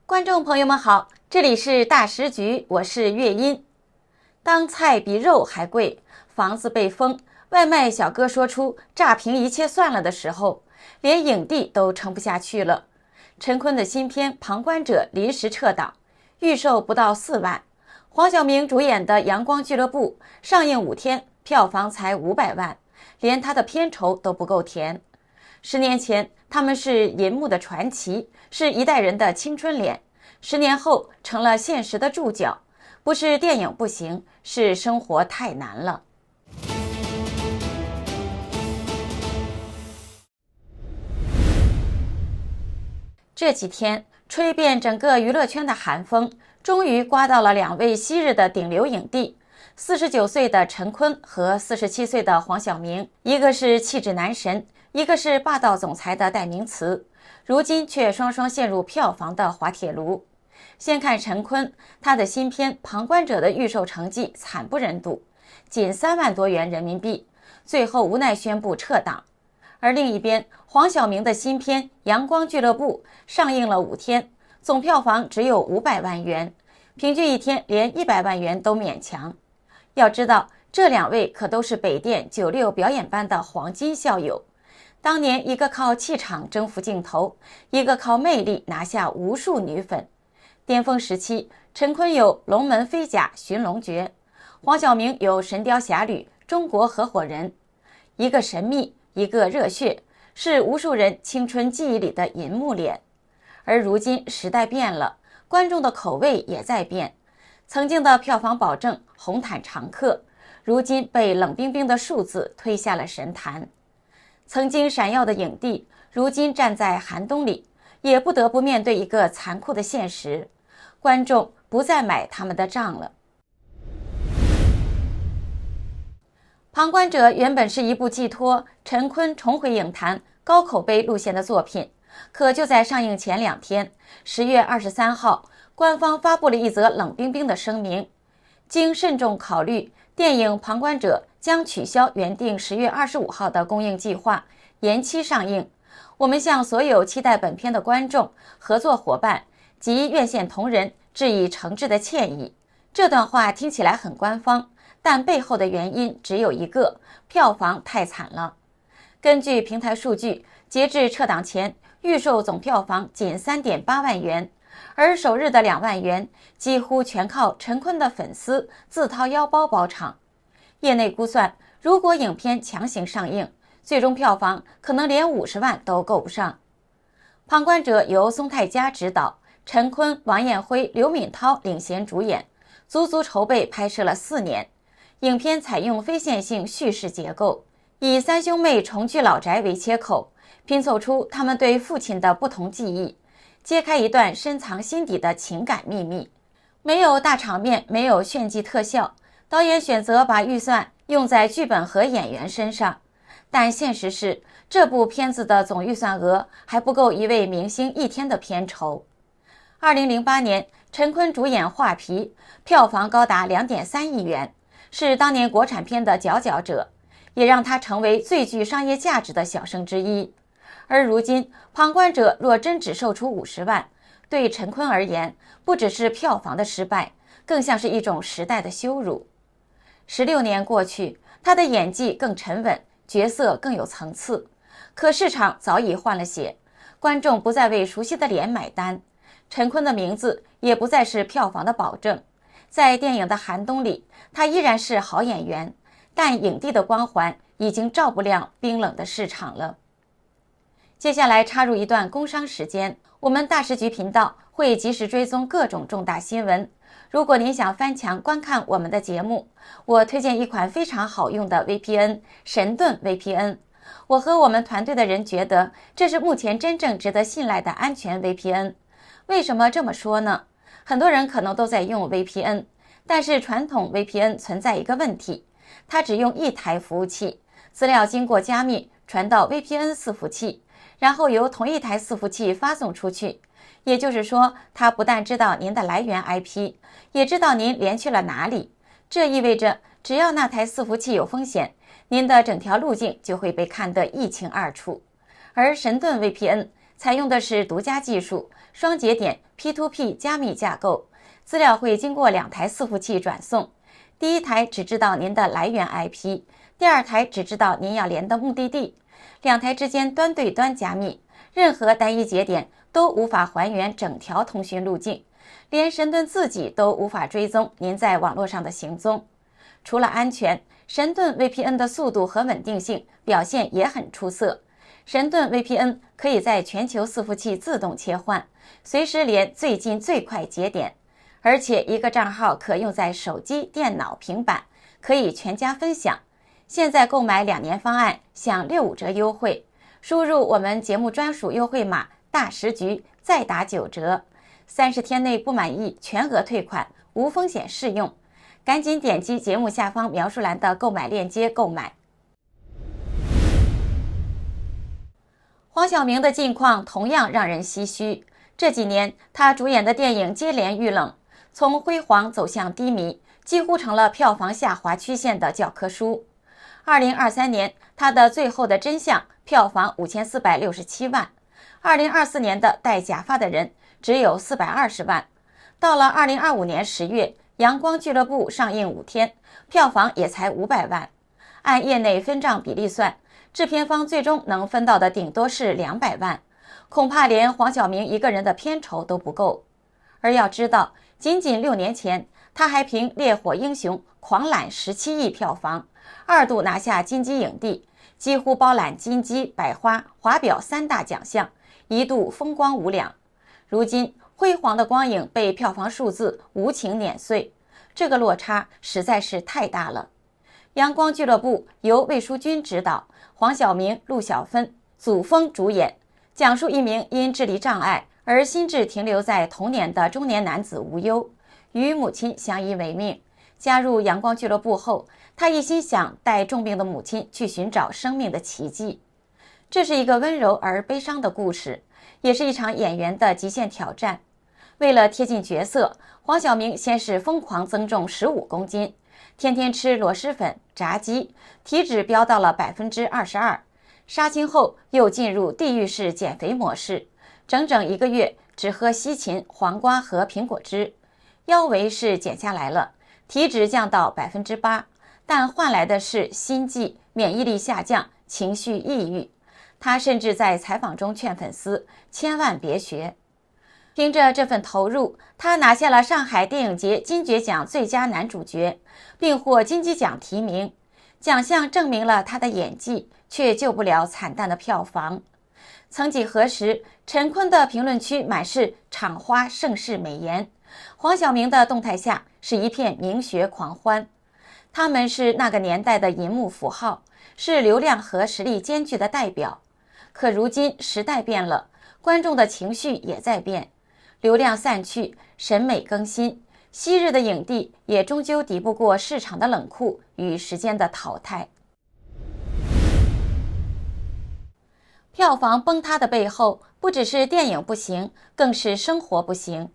观众朋友们好，这里是大时局，我是月音。当菜比肉还贵，房子被封，外卖小哥说出炸平一切算了的时候，连影帝都撑不下去了。陈坤的新片《旁观者》临时撤档，预售不到4万。黄晓明主演的《阳光俱乐部》上映5天，票房才500万，连他的片酬都不够填。10年前，他们是银幕的传奇，是一代人的青春脸。10年后，成了现实的注脚。不是电影不行，是生活太难了。这几天，吹遍整个娱乐圈的寒风，终于刮到了2位昔日的顶流影帝。49岁的陈坤和47岁的黄晓明，一个是气质男神，一个是霸道总裁的代名词，如今却双双陷入票房的滑铁卢。先看陈坤，他的新片《旁观者》的预售成绩惨不忍睹，仅3万多元人民币，最后无奈宣布撤档。而另一边，黄晓明的新片《阳光俱乐部》上映了5天，总票房只有500万元，平均一天连100万元都勉强。要知道，这2位可都是北电96表演班的黄金校友。当年一个靠气场征服镜头，一个靠魅力拿下无数女粉。巅峰时期，陈坤有《龙门飞甲》《寻龙诀》，黄晓明有《神雕侠侣》《中国合伙人》，一个神秘，一个热血，是无数人青春记忆里的银幕脸。而如今时代变了，观众的口味也在变。曾经的票房保证、红毯常客，如今被冷冰冰的数字推下了神坛。曾经闪耀的影帝，如今站在寒冬里，也不得不面对一个残酷的现实：观众不再买他们的账了。旁观者原本是一部寄托陈坤重回影坛、高口碑路线的作品，可就在上映前2天，10月23号，官方发布了一则冷冰冰的声明：经慎重考虑，电影《旁观者》将取消原定10月25号的公映计划，延期上映。我们向所有期待本片的观众、合作伙伴及院线同仁致以诚挚的歉意。这段话听起来很官方，但背后的原因只有一个：票房太惨了。根据平台数据，截至撤档前，预售总票房仅3.8万元，而首日的2万元几乎全靠陈坤的粉丝自掏腰包包场。业内估算，如果影片强行上映，最终票房可能连50万都够不上。旁观者由松泰嘉执导，陈坤、王艳辉、刘敏涛领衔主演，足足筹备拍摄了4年。影片采用非线性叙事结构，以3兄妹重聚老宅为切口，拼凑出他们对父亲的不同记忆，揭开一段深藏心底的情感秘密。没有大场面，没有炫技特效，导演选择把预算用在剧本和演员身上。但现实是，这部片子的总预算额还不够一位明星1天的片酬。2008年，陈坤主演《画皮》，票房高达2.3亿元，是当年国产片的佼佼者，也让他成为最具商业价值的小生之一。而如今，旁观者若真只售出50万，对陈坤而言，不只是票房的失败，更像是一种时代的羞辱。16年过去，他的演技更沉稳，角色更有层次，可市场早已换了血，观众不再为熟悉的脸买单，陈坤的名字也不再是票房的保证。在电影的寒冬里，他依然是好演员，但影帝的光环已经照不亮冰冷的市场了。接下来插入一段工商时间，我们大时局频道会及时追踪各种重大新闻。如果您想翻墙观看我们的节目，我推荐一款非常好用的 VPN 神盾 VPN。我和我们团队的人觉得，这是目前真正值得信赖的安全 VPN。为什么这么说呢？很多人可能都在用 VPN， 但是传统 VPN 存在一个问题，它只用1台服务器，资料经过加密传到 VPN 伺服器，然后由同一台伺服器发送出去。也就是说，它不但知道您的来源 IP， 也知道您连去了哪里。这意味着，只要那台伺服器有风险，您的整条路径就会被看得一清二楚。而神盾 VPN 采用的是独家技术，双节点 P2P 加密架构，资料会经过2台伺服器转送，第一台只知道您的来源 IP， 第二台只知道您要连的目的地，2台之间端对端加密，任何单一节点都无法还原整条通讯路径，连神盾自己都无法追踪您在网络上的行踪。除了安全，神盾 VPN 的速度和稳定性表现也很出色。神盾 VPN 可以在全球伺服器自动切换，随时连最近最快节点，而且一个账号可用在手机、电脑、平板，可以全家分享。现在购买2年方案享65折优惠，输入我们节目专属优惠码大时局再打9折，30天内不满意全额退款，无风险试用。赶紧点击节目下方描述栏的购买链接购买。黄晓明的近况同样让人唏嘘，这几年他主演的电影接连遇冷，从辉煌走向低迷，几乎成了票房下滑曲线的教科书。2023年他的《最后的真相》票房5467万，2024年的《戴假发的人》只有420万，到了2025年10月阳光俱乐部上映5天，票房也才500万。按业内分账比例算，制片方最终能分到的顶多是200万，恐怕连黄晓明一个人的片酬都不够。而要知道，仅仅6年前，他还凭《烈火英雄》狂揽17亿票房，2度拿下金鸡影帝，几乎包揽金鸡、百花、华表3大奖项，一度风光无两。如今辉煌的光影被票房数字无情碾碎，这个落差实在是太大了。阳光俱乐部由魏书君执导，黄晓明、陆小芬、祖峰主演，讲述一名因智力障碍而心智停留在童年的中年男子无忧，与母亲相依为命。加入阳光俱乐部后，他一心想带重病的母亲去寻找生命的奇迹。这是一个温柔而悲伤的故事，也是一场演员的极限挑战。为了贴近角色，黄晓明先是疯狂增重15公斤，天天吃螺蛳粉、炸鸡，体脂飙到了22%。杀青后又进入地狱式减肥模式，整整1个月只喝西芹、黄瓜和苹果汁，腰围是减下来了，体脂降到8%，但换来的是心悸、免疫力下降、情绪抑郁。他甚至在采访中劝粉丝千万别学。凭着这份投入，他拿下了上海电影节金爵奖最佳男主角，并获金鸡奖提名。奖项证明了他的演技，却救不了惨淡的票房。曾几何时，陈坤的评论区满是场花盛世美颜，黄晓明的动态下是一片明学狂欢。他们是那个年代的银幕符号，是流量和实力兼具的代表。可如今时代变了，观众的情绪也在变，流量散去，审美更新，昔日的影帝也终究敌不过市场的冷酷与时间的淘汰。票房崩塌的背后，不只是电影不行，更是生活不行。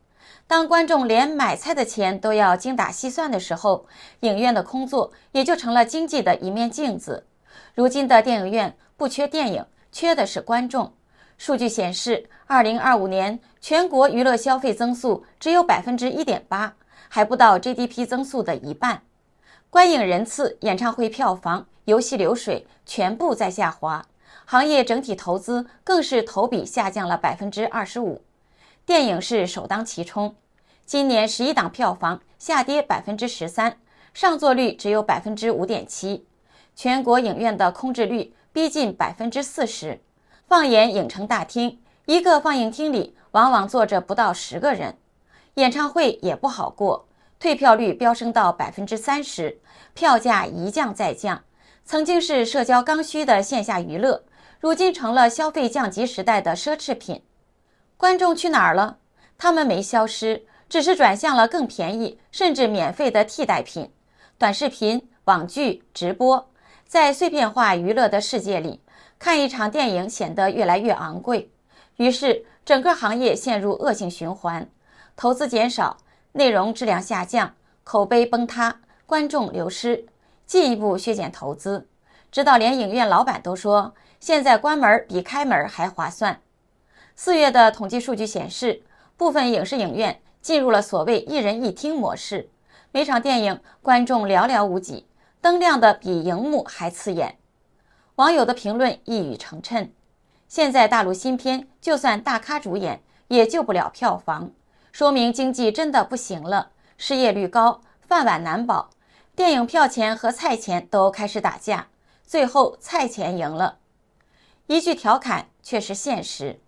当观众连买菜的钱都要精打细算的时候，影院的空座也就成了经济的一面镜子。如今的电影院不缺电影，缺的是观众。数据显示，2025年全国娱乐消费增速只有 1.8%， 还不到 GDP 增速的一半。观影人次、演唱会票房、游戏流水全部在下滑，行业整体投资更是同比下降了 25%。电影是首当其冲，今年11档票房下跌 13%， 上座率只有 5.7%， 全国影院的空置率逼近 40%。放眼影城大厅，一个放映厅里往往坐着不到10个人。演唱会也不好过，退票率飙升到 30%， 票价一降再降。曾经是社交刚需的线下娱乐，如今成了消费降级时代的奢侈品。观众去哪儿了？他们没消失，只是转向了更便宜甚至免费的替代品，短视频、网剧、直播。在碎片化娱乐的世界里，看一场电影显得越来越昂贵，于是整个行业陷入恶性循环，投资减少，内容质量下降，口碑崩塌，观众流失，进一步削减投资，直到连影院老板都说，现在关门比开门还划算。4月的统计数据显示，部分影视影院进入了所谓一人一厅模式，每场电影观众寥寥无几，灯亮的比荧幕还刺眼。网友的评论一语成谶，现在大陆新片就算大咖主演也救不了票房，说明经济真的不行了，失业率高，饭碗难保，电影票钱和菜钱都开始打架，最后菜钱赢了。一句调侃却是现实，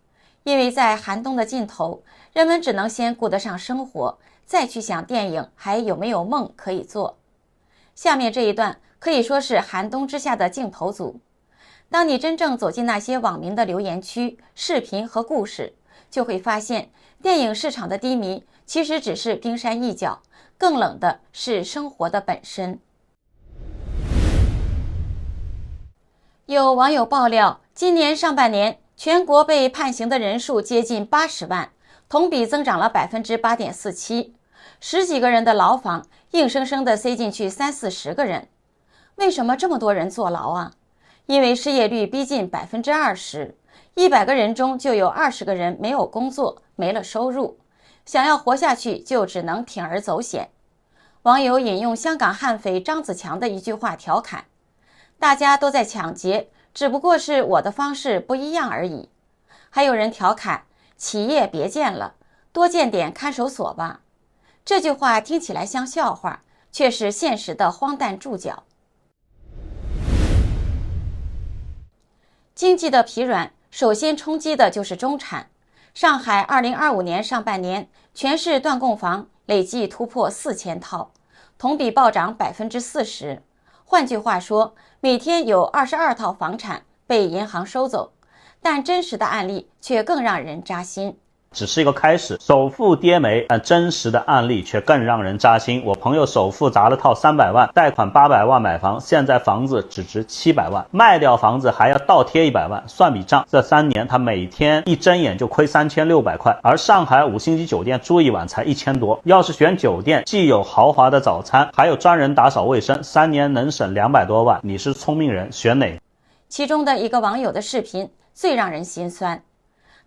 因为在寒冬的尽头，人们只能先顾得上生活，再去想电影还有没有梦可以做。下面这一段可以说是寒冬之下的镜头组。当你真正走进那些网民的留言区、视频和故事，就会发现电影市场的低迷其实只是冰山一角，更冷的是生活的本身。有网友爆料，今年上半年全国被判刑的人数接近80万，同比增长了 8.47%， 十几个人的牢房硬生生地塞进去30-40个人。为什么这么多人坐牢啊？因为失业率逼近 20%，100个人中就有20个人没有工作，没了收入，想要活下去就只能铤而走险。网友引用香港悍匪张子强的一句话调侃，大家都在抢劫，只不过是我的方式不一样而已。还有人调侃，企业别建了，多建点看守所吧。这句话听起来像笑话，却是现实的荒诞注脚。经济的疲软，首先冲击的就是中产。上海2025年上半年全市断供房累计突破4000套，同比暴涨 40%。换句话说，每天有22套房产被银行收走，但真实的案例却更让人扎心。只是一个开始，首付跌没，但真实的案例却更让人扎心。我朋友首付砸了套300万，贷款800万买房，现在房子只值700万，卖掉房子还要倒贴100万，算笔账，这3年他每天一睁眼就亏3600块，而上海5星级酒店住一晚才1000多。要是选酒店，既有豪华的早餐，还有专人打扫卫生，3年能省200多万，你是聪明人，选哪？其中的一个网友的视频最让人心酸，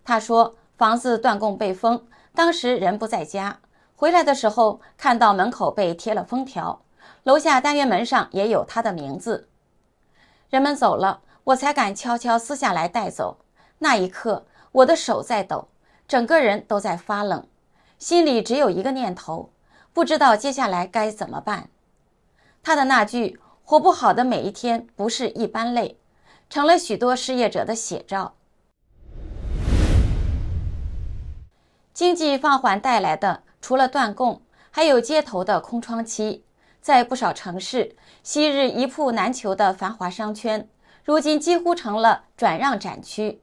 他说房子断供被封，当时人不在家，回来的时候看到门口被贴了封条，楼下单元门上也有他的名字。人们走了，我才敢悄悄撕下来带走。那一刻，我的手在抖，整个人都在发冷，心里只有一个念头，不知道接下来该怎么办。他的那句“活不好的每一天不是一般累”，成了许多失业者的写照。经济放缓带来的，除了断供，还有街头的空窗期。在不少城市，昔日一铺难求的繁华商圈，如今几乎成了转让展区。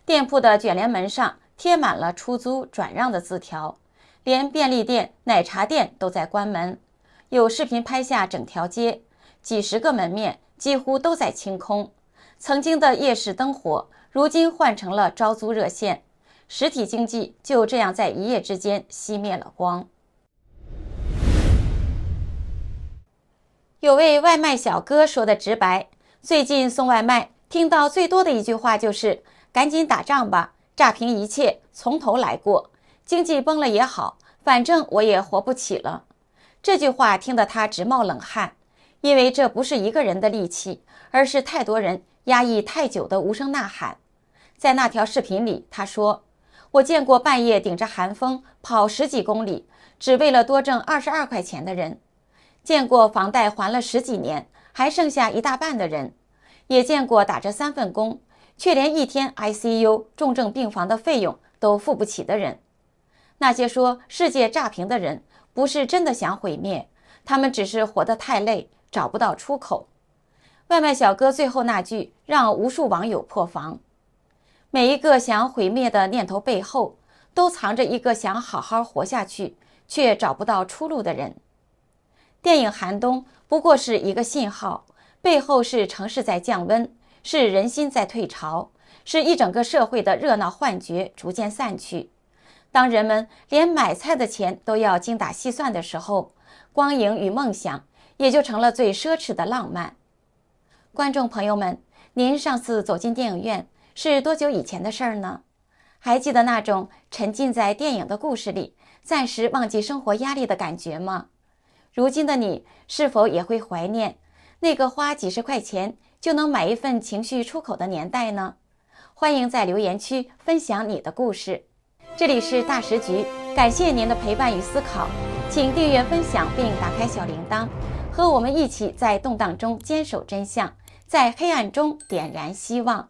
店铺的卷帘门上贴满了出租转让的字条，连便利店、奶茶店都在关门。有视频拍下整条街，几十个门面几乎都在清空。曾经的夜市灯火，如今换成了招租热线。实体经济就这样在一夜之间熄灭了光。有位外卖小哥说的直白，最近送外卖听到最多的一句话就是赶紧打仗吧，炸平一切，从头来过，经济崩了也好，反正我也活不起了。这句话听得他直冒冷汗，因为这不是一个人的戾气，而是太多人压抑太久的无声呐喊。在那条视频里，他说，我见过半夜顶着寒风跑10几公里，只为了多挣22块钱的人，见过房贷还了10几年，还剩下一大半的人，也见过打着3份工，却连1天 ICU 重症病房的费用都付不起的人。那些说世界炸平的人，不是真的想毁灭，他们只是活得太累，找不到出口。外卖小哥最后那句让无数网友破防。每一个想毁灭的念头背后，都藏着一个想好好活下去却找不到出路的人。电影《寒冬》不过是一个信号，背后是城市在降温，是人心在退潮，是一整个社会的热闹幻觉逐渐散去。当人们连买菜的钱都要精打细算的时候，光影与梦想也就成了最奢侈的浪漫。观众朋友们，您上次走进电影院是多久以前的事儿呢？还记得那种沉浸在电影的故事里，暂时忘记生活压力的感觉吗？如今的你是否也会怀念那个花几十块钱就能买一份情绪出口的年代呢？欢迎在留言区分享你的故事。这里是大时局，感谢您的陪伴与思考，请订阅分享并打开小铃铛，和我们一起在动荡中坚守真相，在黑暗中点燃希望。